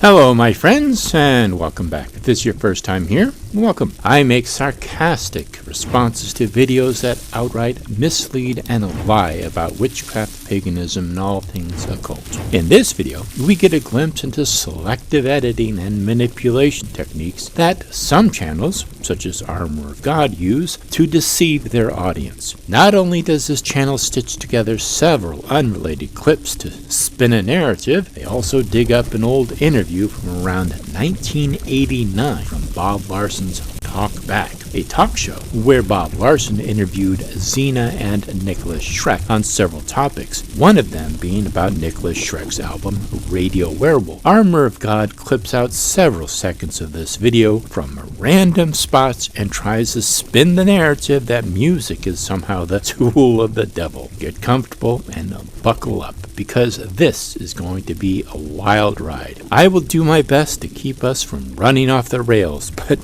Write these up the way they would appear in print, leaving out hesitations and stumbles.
Hello, my friends, and welcome back. If this is your first time here, welcome. I make sarcastic responses to videos that outright mislead and lie about witchcraft, paganism, and all things occult. In this video, we get a glimpse into selective editing and manipulation techniques that some channels, such as Armor of God, use to deceive their audience. Not only does this channel stitch together several unrelated clips to spin a narrative, they also dig up an old interview from around 1989 from Bob Larson's Talk Back, a talk show where Bob Larson interviewed Zeena and Nikolas Schreck on several topics, one of them being about Nikolas Schreck's album Radio Werewolf. Armor of God clips out several seconds of this video from random spots and tries to spin the narrative that music is somehow the tool of the devil. Get comfortable and buckle up, because this is going to be a wild ride. I will do my best to keep us from running off the rails, but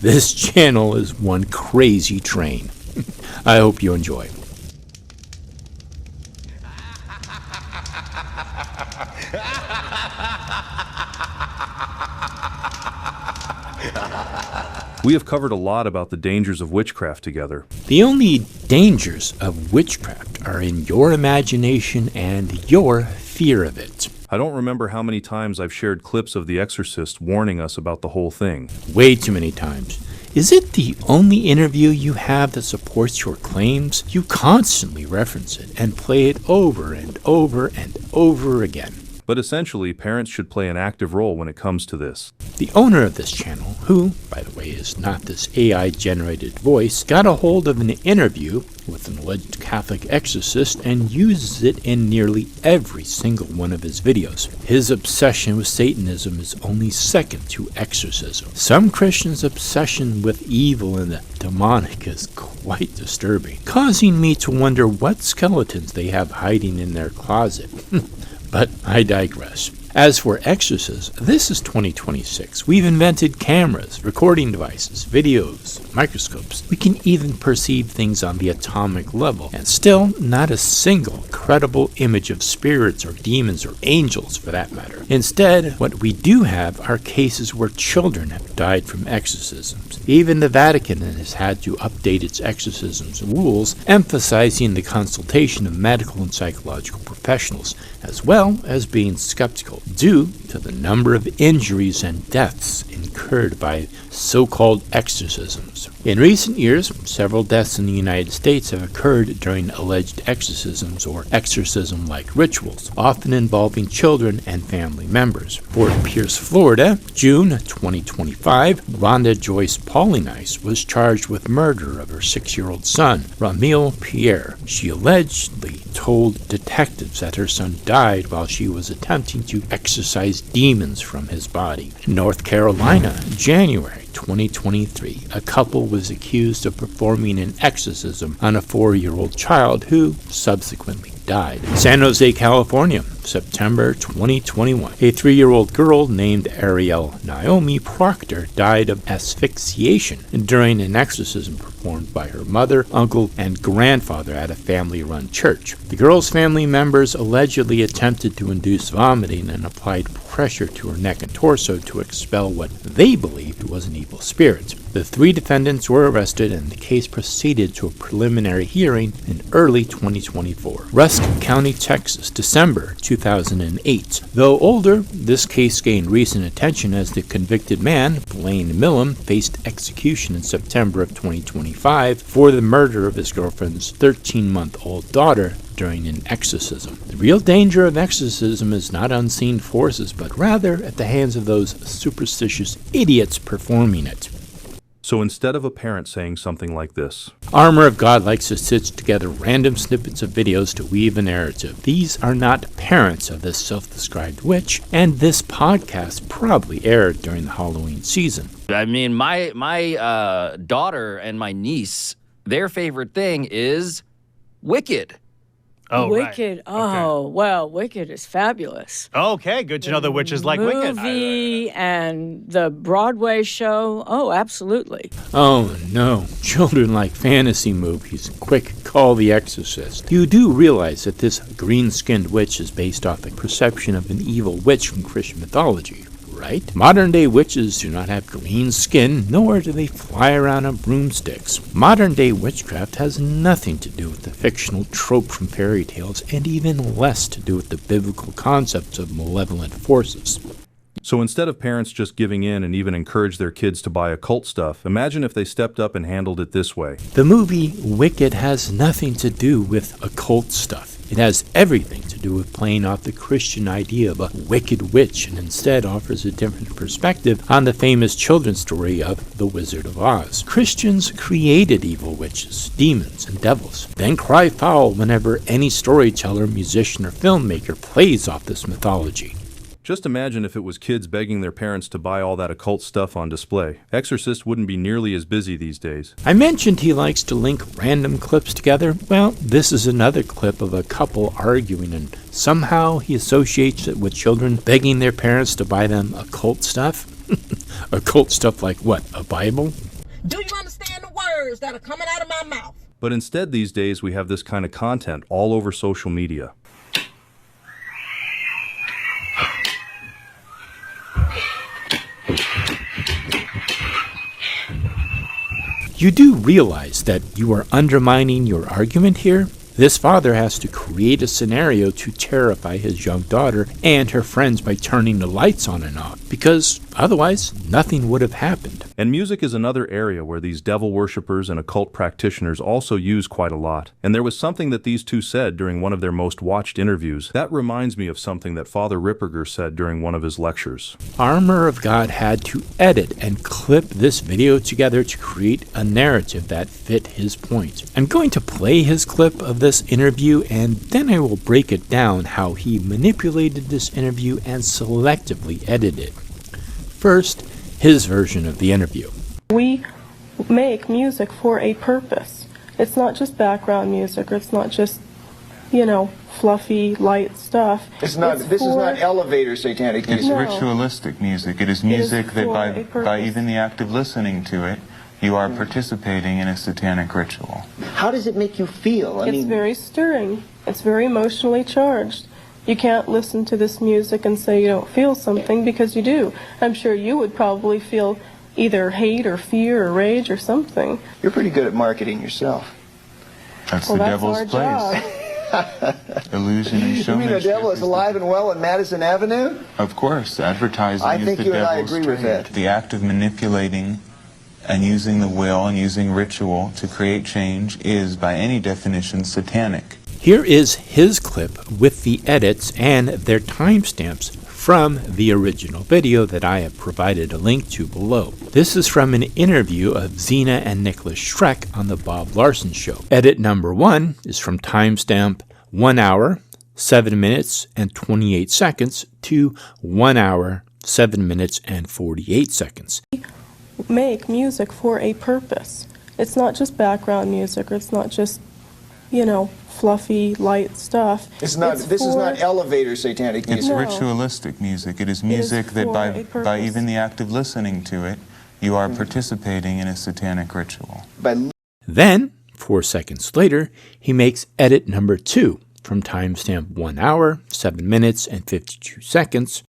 this channel is one crazy train. I hope you enjoy. We have covered a lot about the dangers of witchcraft together. The only dangers of witchcraft are in your imagination and your fear of it. I don't remember how many times I've shared clips of The Exorcist warning us about the whole thing. Way too many times. Is it the only interview you have that supports your claims? You constantly reference it and play it over and over and over again. But essentially, parents should play an active role when it comes to this. The owner of this channel, who, by the way, is not this AI-generated voice, got a hold of an interview with an alleged Catholic exorcist and uses it in nearly every single one of his videos. His obsession with Satanism is only second to exorcism. Some Christians' obsession with evil and the demonic is quite disturbing, causing me to wonder what skeletons they have hiding in their closet. But I digress. As for exorcism, this is 2026. We've invented cameras, recording devices, videos, microscopes. We can even perceive things on the atomic level, and still not a single credible image of spirits or demons or angels for that matter. Instead, what we do have are cases where children have died from exorcisms. Even the Vatican has had to update its exorcisms rules, emphasizing the consultation of medical and psychological professionals, as well as being skeptical due to the number of injuries and deaths incurred by so-called exorcisms. In recent years, several deaths in the United States have occurred during alleged exorcisms or exorcism-like rituals, often involving children and family members. Fort Pierce, Florida, June 2025, Rhonda Joyce Paulinice was charged with murder of her 6-year-old son, Ramil Pierre. She allegedly told detectives that her son died while she was attempting to exorcise demons from his body. North Carolina, January 2023, a couple was accused of performing an exorcism on a 4-year-old child who subsequently died. San Jose, California, September 2021. A 3-year-old girl named Ariel Naomi Proctor died of asphyxiation during an exorcism performed by her mother, uncle, and grandfather at a family-run church. The girl's family members allegedly attempted to induce vomiting and applied pressure to her neck and torso to expel what they believed was an evil spirit. The 3 defendants were arrested and the case proceeded to a preliminary hearing in early 2024. Rusk County, Texas, December 2008. Though older, this case gained recent attention as the convicted man, Blaine Millam, faced execution in September of 2025 for the murder of his girlfriend's 13-month-old daughter during an exorcism. The real danger of exorcism is not unseen forces, but rather at the hands of those superstitious idiots performing it. So instead of a parent saying something like this, Armor of God likes to stitch together random snippets of videos to weave a narrative. These are not parents of this self-described witch, and this podcast probably aired during the Halloween season. I mean, my daughter and my niece, their favorite thing is Wicked. Oh, Wicked. right. Okay. Oh, well, Wicked is fabulous. Okay, good to know that witches like Wicked. Movie and the Broadway show. Oh, absolutely. Oh no, children like fantasy movies. Quick, call The Exorcist. You do realize that this green-skinned witch is based off the perception of an evil witch from Christian mythology, right? Modern-day witches do not have green skin, nor do they fly around on broomsticks. Modern-day witchcraft has nothing to do with the fictional trope from fairy tales, and even less to do with the biblical concepts of malevolent forces. So instead of parents just giving in and even encourage their kids to buy occult stuff, imagine if they stepped up and handled it this way. The movie Wicked has nothing to do with occult stuff. It has everything to do with playing off the Christian idea of a wicked witch, and instead offers a different perspective on the famous children's story of The Wizard of Oz. Christians created evil witches, demons, and devils, then cry foul whenever any storyteller, musician, or filmmaker plays off this mythology. Just imagine if it was kids begging their parents to buy all that occult stuff on display. Exorcist wouldn't be nearly as busy these days. I mentioned he likes to link random clips together. Well, this is another clip of a couple arguing, and somehow he associates it with children begging their parents to buy them occult stuff. Occult stuff like what, a Bible? Do you understand the words that are coming out of my mouth? But instead these days we have this kind of content all over social media. You do realize that you are undermining your argument here? This father has to create a scenario to terrify his young daughter and her friends by turning the lights on and off, because otherwise nothing would have happened. And music is another area where these devil worshippers and occult practitioners also use quite a lot. And there was something that these two said during one of their most watched interviews. That reminds me of something that Father Ripperger said during one of his lectures. Armor of God had to edit and clip this video together to create a narrative that fit his point. I'm going to play his clip of this interview, and then I will break it down how he manipulated this interview and selectively edited it. First, his version of the interview. We make music for a purpose. It's not just background music, or it's not just, fluffy, light stuff. This is not elevator satanic music. It's ritualistic music. It is music that by even the act of listening to it, you are participating in a satanic ritual. How does it make you feel? It's very stirring. It's very emotionally charged. You can't listen to this music and say you don't feel something, because you do. I'm sure you would probably feel either hate or fear or rage or something. You're pretty good at marketing yourself. That's the devil's our place. Illusion and showmanship. You mean the devil is alive and well in Madison Avenue? Of course. Advertising I is think the you and I devil's agree with trade. that. The act of manipulating and using the will and using ritual to create change is, by any definition, satanic. Here is his clip with the edits and their timestamps from the original video that I have provided a link to below. This is from an interview of Zeena and Nikolas Schreck on the Bob Larson Show. Edit number 1 is from timestamp 1 hour, 7 minutes, and 28 seconds to 1 hour, 7 minutes, and 48 seconds. Make music for a purpose. It's not just background music, or it's not just, fluffy, light stuff. This is not elevator satanic music. It's ritualistic music. It is music that by even the act of listening to it, you are participating in a satanic ritual. Then, 4 seconds later, he makes edit number 2 from timestamp 1 hour, 7 minutes, and 52 seconds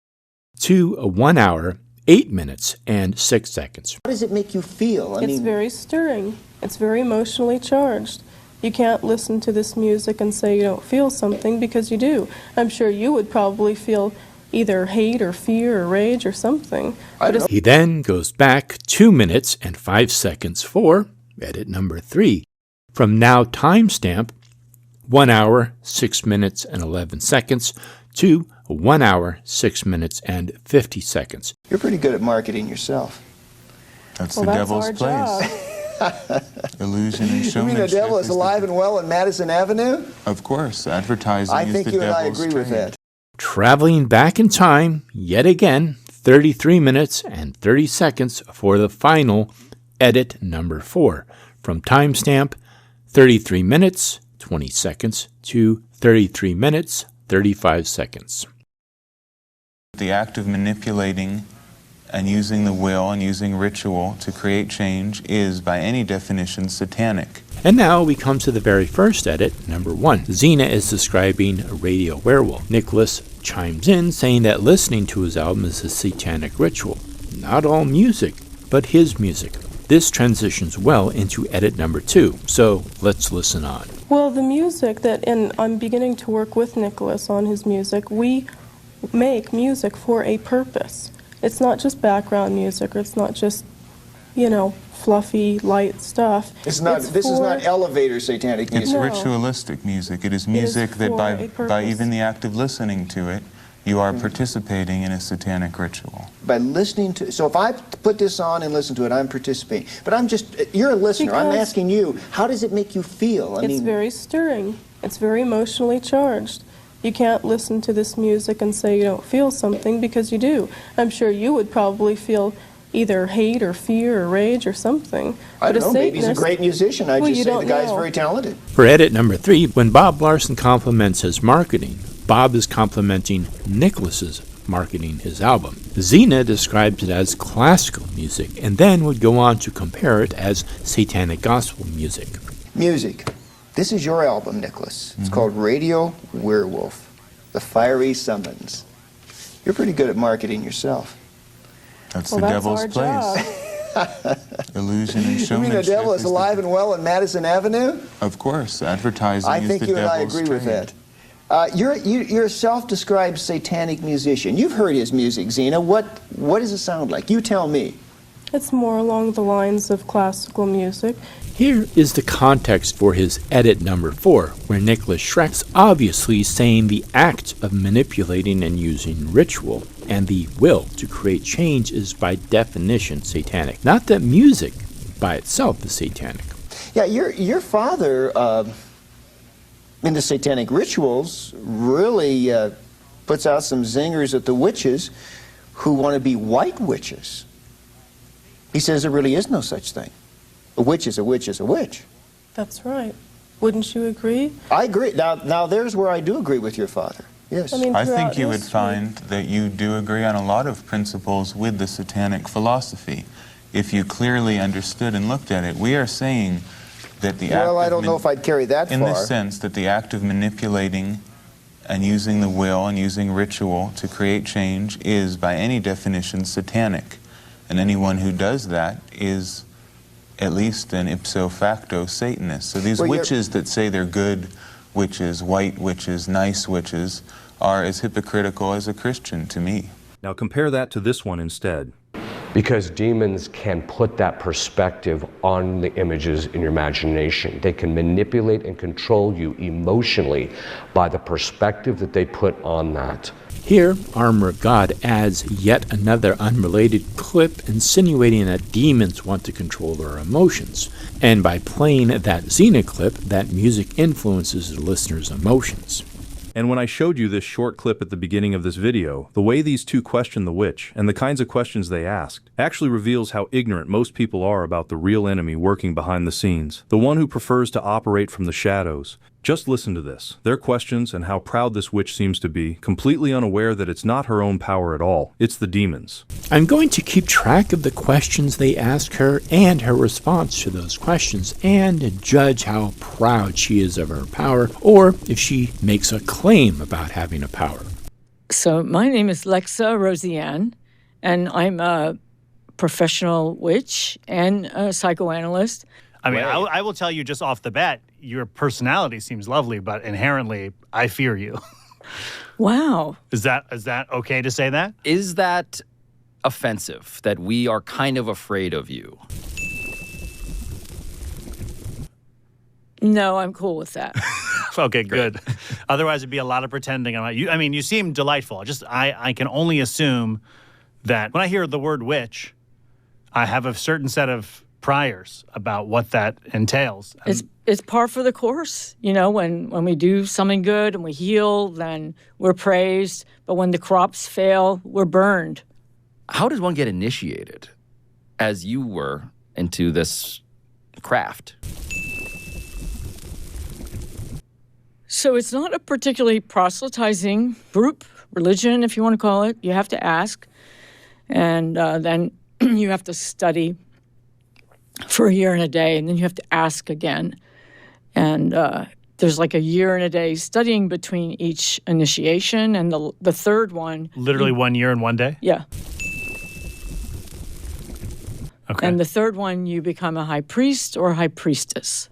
to 1 hour, 8 minutes, and 6 seconds. How does it make you feel? It's very stirring. It's very emotionally charged. You can't listen to this music and say you don't feel something, because you do. I'm sure you would probably feel either hate or fear or rage or something. He then goes back 2 minutes and 5 seconds for edit number 3. From now timestamp 1 hour, 6 minutes, and 11 seconds to 1 hour, 6 minutes, and 50 seconds. You're pretty good at marketing yourself. That's the devil's place. Illusion and showmanship. You mean the devil is alive and well in Madison Avenue? Of course. Advertising I is think the you and I devil's agree with trade. that. Traveling back in time, yet again, 33 minutes and 30 seconds for the final edit number 4. From timestamp 33 minutes, 20 seconds to 33 minutes, 35 seconds. The act of manipulating and using the will and using ritual to create change is, by any definition, satanic. And now we come to the very first edit, number 1. Zeena is describing a radio werewolf. Nikolas chimes in, saying that listening to his album is a satanic ritual. Not all music, but his music. This transitions well into edit number 2, so let's listen on. Well, the music and I'm beginning to work with Nikolas on his music. We make music for a purpose. It's not just background music, or it's not just, fluffy, light stuff. This is not elevator satanic music. It's ritualistic music. It is music that by even the act of listening to it, you are participating in a satanic ritual. By listening to, so if I put this on and listen to it, I'm participating. But you're a listener. I'm asking you, how does it make you feel? It's very stirring. It's very emotionally charged. You can't listen to this music and say you don't feel something, because you do. I'm sure you would probably feel either hate or fear or rage or something. I don't know, maybe he's a great musician. I just say the guy's very talented. For edit number 3, when Bob Larson compliments his marketing, Bob is complimenting Nikolas's marketing his album. Zeena describes it as classical music, and then would go on to compare it as satanic gospel music. Music. This is your album, Nikolas. It's called Radio Werewolf, The Fiery Summons. You're pretty good at marketing yourself. That's the devil's place. Illusion and showmanship. You mean the devil is alive and well in Madison Avenue? Of course. Advertising I is think the you and I devil's agree with trade. that. You're a self-described satanic musician. You've heard his music, Zeena. What does it sound like? You tell me. It's more along the lines of classical music. Here is the context for his edit number 4, where Nikolas Schreck's obviously saying the act of manipulating and using ritual and the will to create change is by definition satanic. Not that music by itself is satanic. Yeah, your father, in the satanic rituals, really puts out some zingers at the witches who want to be white witches. He says there really is no such thing. A witch is a witch is a witch. That's right. Wouldn't you agree? I agree. Now there's where I do agree with your father. Yes. I think you would find that you do agree on a lot of principles with the satanic philosophy, if you clearly understood and looked at it. We are saying that the act I don't know if I'd carry that far. In the sense that the act of manipulating and using the will and using ritual to create change is, by any definition, satanic. And anyone who does that is at least an ipso facto Satanist. So these witches that say they're good witches, white witches, nice witches, are as hypocritical as a Christian to me. Now compare that to this one instead. Because demons can put that perspective on the images in your imagination. They can manipulate and control you emotionally by the perspective that they put on that. Here, Armor of God adds yet another unrelated clip insinuating that demons want to control our emotions. And by playing that Zeena clip, that music influences the listener's emotions. And when I showed you this short clip at the beginning of this video, the way these two question the witch and the kinds of questions they asked actually reveals how ignorant most people are about the real enemy working behind the scenes, the one who prefers to operate from the shadows. Just listen to this, their questions and how proud this witch seems to be, completely unaware that it's not her own power at all, it's the demons. I'm going to keep track of the questions they ask her and her response to those questions, and judge how proud she is of her power, or if she makes a claim about having a power. So my name is Lexa Rosianne, and I'm a professional witch and a psychoanalyst. I mean, I will tell you just off the bat, your personality seems lovely, but inherently, I fear you. Wow. Is that okay to say that? Is that offensive, that we are kind of afraid of you? No, I'm cool with that. Okay, good. Otherwise, it'd be a lot of pretending. I mean, you seem delightful. I can only assume that when I hear the word witch, I have a certain set of priors about what that entails. It's par for the course. You know, when we do something good and we heal, then we're praised. But when the crops fail, we're burned. How does one get initiated, as you were, into this craft? So it's not a particularly proselytizing group, religion, if you want to call it. You have to ask, and then you have to study for a year and a day, and then you have to ask again. And there's like a year and a day studying between each initiation, and the third one... Literally 1 year and 1 day? Yeah. Okay. And the third one, you become a high priest or a high priestess.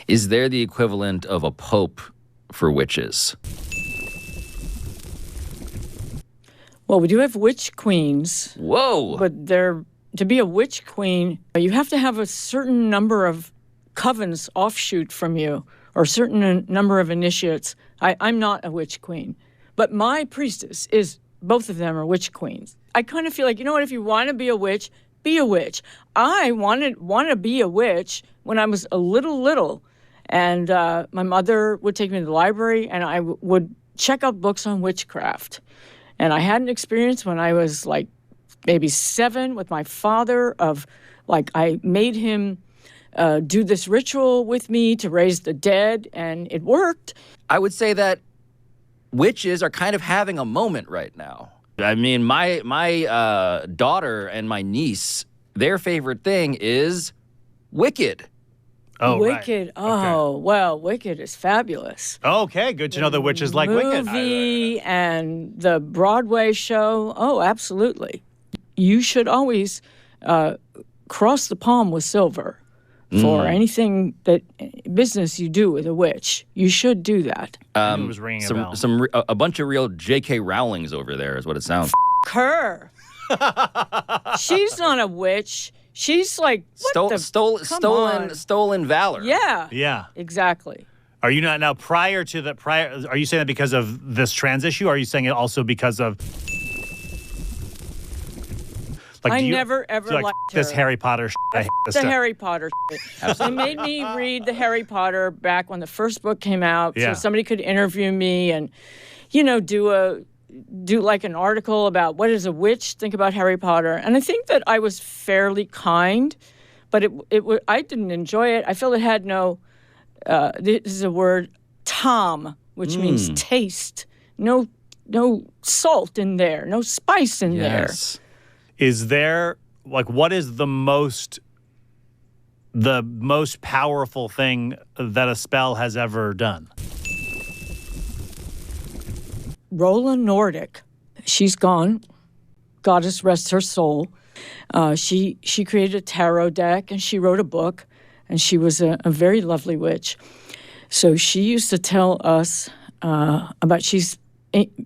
Is there the equivalent of a pope for witches? Well, we do have witch queens. Whoa! But to be a witch queen, you have to have a certain number of covens offshoot from you, or a certain number of initiates. I'm not a witch queen. But my priestess is, both of them are witch queens. I kind of feel like, you know what, if you want to be a witch, be a witch. I want to be a witch when I was a little, and my mother would take me to the library, and I would check out books on witchcraft. And I had an experience when I was like maybe 7 with my father of, like, I made him do this ritual with me to raise the dead, and it worked. I would say that witches are kind of having a moment right now. I mean, my daughter and my niece, their favorite thing is Wicked. Oh, Wicked. Right. Oh, okay. Well, Wicked is fabulous. Okay, good to know that witches like Wicked. Movie and the Broadway show. Oh, absolutely. You should always cross the palm with silver for anything that business you do with a witch. You should do that. It was ringing a bell. A bunch of real J.K. Rowlings over there is what it sounds. Her. She's not a witch. She's like stolen valor. Yeah. Yeah. Exactly. Are you not now prior? Are you saying that because of this trans issue? Or are you saying it also because of? Like, I never ever liked her. This Harry Potter. I hate this stuff. Harry Potter. They made me read the Harry Potter back when the first book came out, Yeah. so somebody could interview me and, do like an article about what is a witch. Think about Harry Potter, and I think that I was fairly kind, but I didn't enjoy it. I felt it had no. This is a word, tom, which means taste. No salt in there. No spice in there. Is there, like, what is the most powerful thing that a spell has ever done? Rola Nordic, she's gone. Goddess rest her soul. She created a tarot deck, and she wrote a book, and she was a very lovely witch. So she used to tell us she's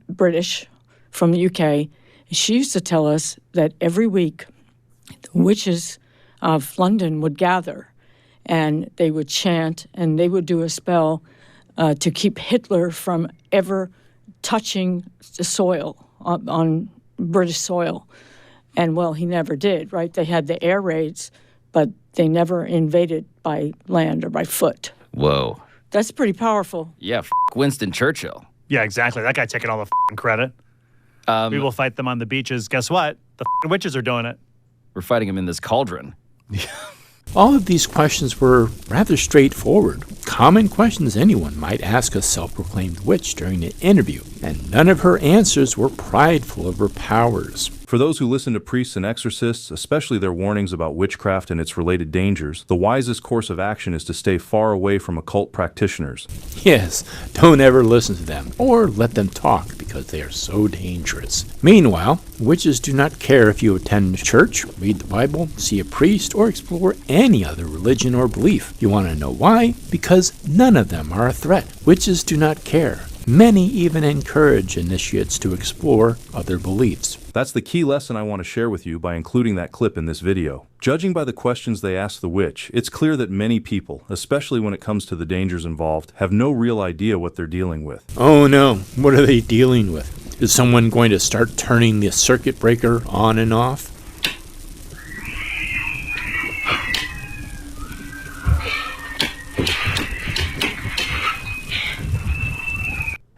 British from the UK. She used to tell us that every week the witches of London would gather and they would chant and they would do a spell to keep Hitler from ever touching the soil on British soil. And, well, he never did, right? They had the air raids, but they never invaded by land or by foot. Whoa. That's pretty powerful. Yeah, Winston Churchill. Yeah, exactly. That guy taking all the credit. We will fight them on the beaches. Guess what? The witches are doing it. We're fighting them in this cauldron. All of these questions were rather straightforward, common questions anyone might ask a self-proclaimed witch during an interview, and none of her answers were prideful of her powers. For those who listen to priests and exorcists, especially their warnings about witchcraft and its related dangers, the wisest course of action is to stay far away from occult practitioners. Yes, don't ever listen to them or let them talk because they are so dangerous. Meanwhile, witches do not care if you attend church, read the Bible, see a priest, or explore any other religion or belief. You want to know why? Because none of them are a threat. Witches do not care. Many even encourage initiates to explore other beliefs. That's the key lesson I want to share with you by including that clip in this video. Judging by the questions they asked the witch, it's clear that many people, especially when it comes to the dangers involved, have no real idea what they're dealing with. Oh no, what are they dealing with? Is someone going to start turning the circuit breaker on and off?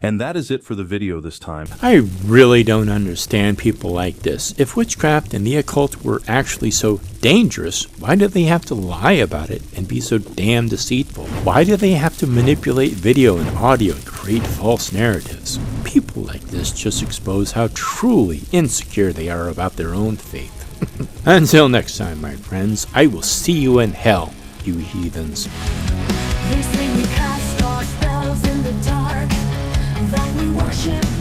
And that is it for the video this time. I really don't understand people like this. If witchcraft and the occult were actually so dangerous, why do they have to lie about it and be so damn deceitful? Why do they have to manipulate video and audio and create false narratives? People like this just expose how truly insecure they are about their own faith. Until next time, my friends, I will see you in hell, you heathens. They say we cast our spells in the dark, that we worship